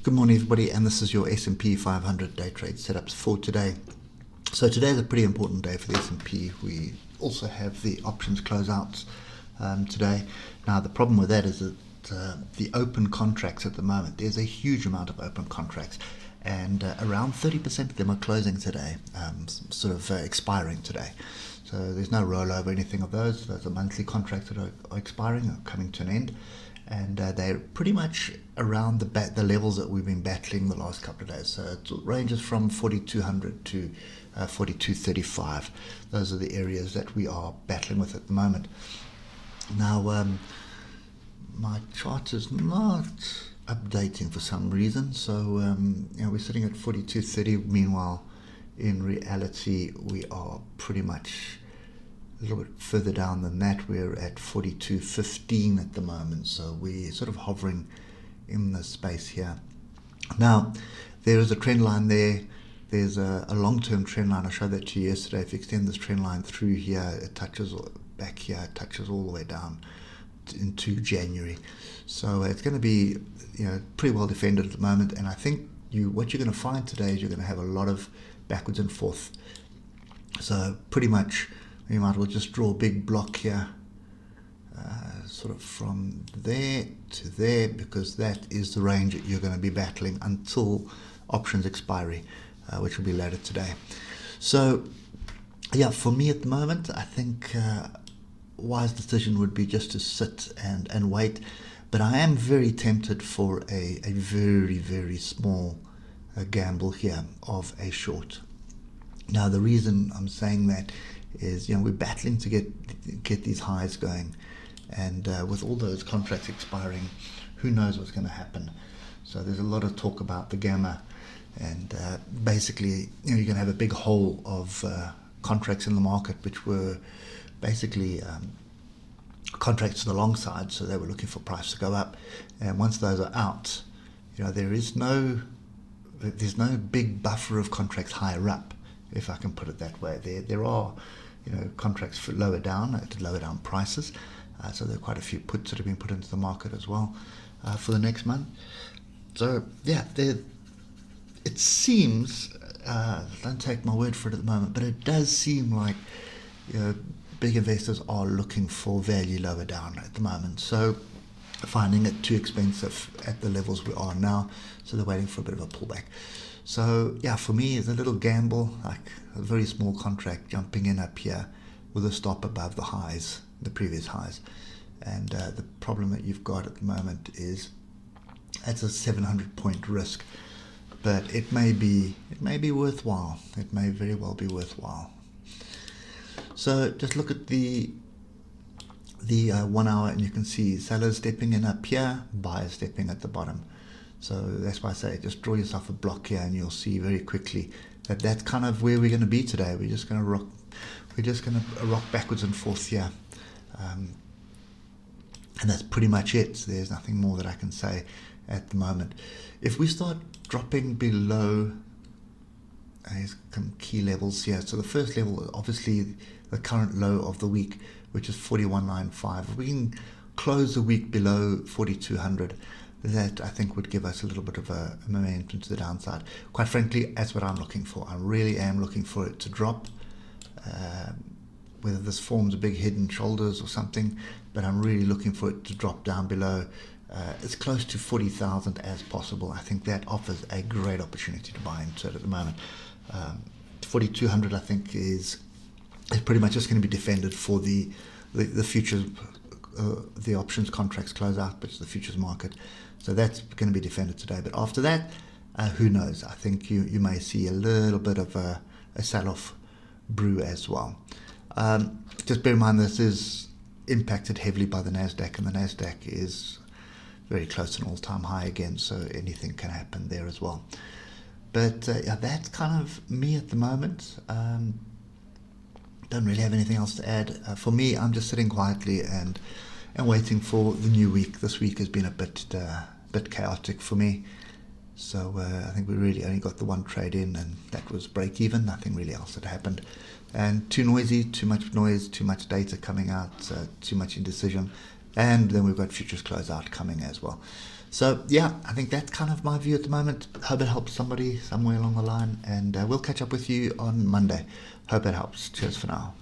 Good morning, everybody, and this is your S&P 500 day trade setups for today. So today is a pretty important day for the S&P. We also have the options closeouts today. Now, the problem with that is that the open contracts at the moment, there's a huge amount of open contracts, and around 30% of them are closing today, expiring today. So there's no rollover, anything of those. Those are monthly contracts that are expiring, are coming to an end. And they're pretty much around the levels that we've been battling the last couple of days. So it ranges from 4,200 to 4,235. Those are the areas that we are battling with at the moment. Now, my chart is not updating for some reason. So, we're sitting at 4,230. Meanwhile, in reality, we are pretty much a little bit further down than that. We're at 42.15 at the moment, so we're sort of hovering in the space here. Now, there is a trend line there. There's a long-term trend line. I showed that to you yesterday. If you extend this trend line through here, it touches back here, it touches all the way down into January. So it's going to be, pretty well defended at the moment. And I think what you're going to find today is you're going to have a lot of backwards and forth. So pretty much, you might as well just draw a big block here, sort of from there to there, because that is the range that you're going to be battling until options expiry, which will be later today. So, for me at the moment, I think wise decision would be just to sit and wait. But I am very tempted for a very, very small gamble here of a short. Now, the reason I'm saying that is, we're battling to get these highs going, and with all those contracts expiring, who knows what's going to happen. So there's a lot of talk about the gamma, and basically, you're going to have a big hole of contracts in the market, which were basically contracts to the long side, so they were looking for price to go up. And once those are out, there's no big buffer of contracts higher up, if I can put it that way. There are contracts for lower down prices. So there are quite a few puts that have been put into the market as well for the next month. So it seems, don't take my word for it at the moment, but it does seem like big investors are looking for value lower down at the moment. So finding it too expensive at the levels we are now. So they're waiting for a bit of a pullback. So for me, it's a little gamble, like a very small contract jumping in up here with a stop above the previous highs. And the problem that you've got at the moment is it's a 700-point risk, but it may be worthwhile. It may very well be worthwhile. So just look at the 1 hour, and you can see sellers stepping in up here, buyers stepping at the bottom. So that's why I say just draw yourself a block here, and you'll see very quickly that that's kind of where we're going to be today. We're just going to rock. We're just going to rock backwards and forth here, and that's pretty much it. So there's nothing more that I can say at the moment. If we start dropping below, here's some key levels here. So the first level, obviously, the current low of the week, which is 41.95. If we can close the week below 4,200. That I think would give us a little bit of a momentum to the downside. Quite frankly, that's what I'm looking for. I really am looking for it to drop, whether this forms a big head and shoulders or something, but I'm really looking for it to drop down below as close to 40,000 as possible. I think that offers a great opportunity to buy into it at the moment. 4,200 I think is pretty much just going to be defended for the futures, the options contracts close out, but it's the futures market. So that's going to be defended today. But after that, who knows? I think you may see a little bit of a sell-off brew as well. Just bear in mind this is impacted heavily by the NASDAQ, and the NASDAQ is very close to an all-time high again, so anything can happen there as well. But that's kind of me at the moment. Don't really have anything else to add. For me, I'm just sitting quietly and waiting for the new week. This week has been a bit chaotic for me. So I think we really only got the one trade in, and that was break even. Nothing really else had happened. And too noisy, too much noise, too much data coming out, too much indecision. And then we've got futures closeout coming as well. So yeah, I think that's kind of my view at the moment. Hope it helps somebody somewhere along the line, and we'll catch up with you on Monday. Hope it helps. Cheers for now.